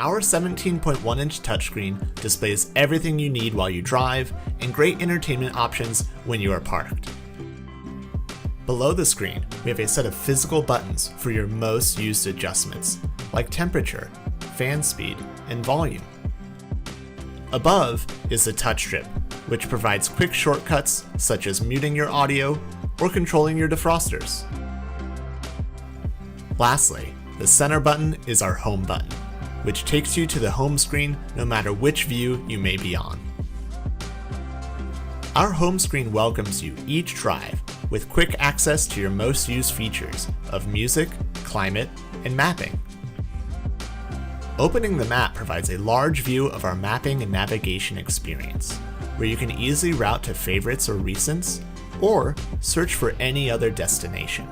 Our 17.1-inch touchscreen displays everything you need while you drive and great entertainment options when you are parked. Below the screen, we have a set of physical buttons for your most used adjustments, like temperature, fan speed, and volume. Above is the touch strip, which provides quick shortcuts such as muting your audio or controlling your defrosters. Lastly, the center button is our home button, which takes you to the home screen no matter which view you may be on. Our home screen welcomes you each drive with quick access to your most used features of music, climate, and mapping. Opening the map provides a large view of our mapping and navigation experience, where you can easily route to favorites or recents, or search for any other destination.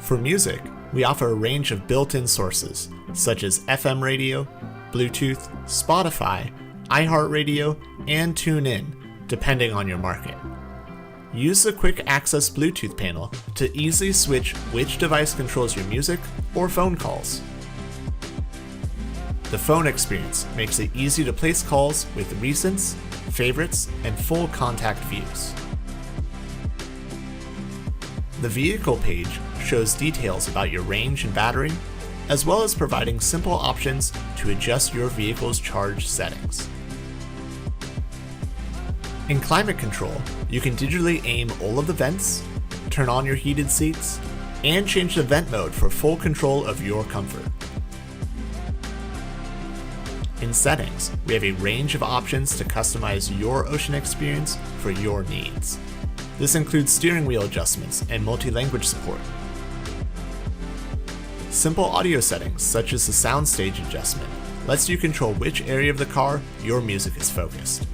For music, we offer a range of built-in sources, such as FM radio, Bluetooth, Spotify, iHeartRadio, and TuneIn, depending on your market. Use the Quick Access Bluetooth panel to easily switch which device controls your music or phone calls. The phone experience makes it easy to place calls with recents, favorites, and full contact views. The vehicle page shows details about your range and battery, as well as providing simple options to adjust your vehicle's charge settings. In climate control, you can digitally aim all of the vents, turn on your heated seats, and change the vent mode for full control of your comfort. In settings, we have a range of options to customize your Ocean experience for your needs. This includes steering wheel adjustments and multi-language support. Simple audio settings, such as the soundstage adjustment, lets you control which area of the car your music is focused.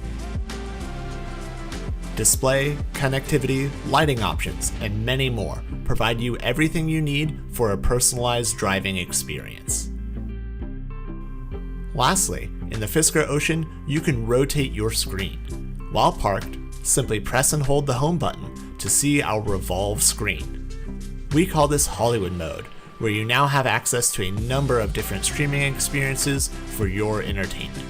Display, connectivity, lighting options, and many more provide you everything you need for a personalized driving experience. Lastly, in the Fisker Ocean, you can rotate your screen. While parked, simply press and hold the home button to see our revolve screen. We call this Hollywood mode, where you now have access to a number of different streaming experiences for your entertainment.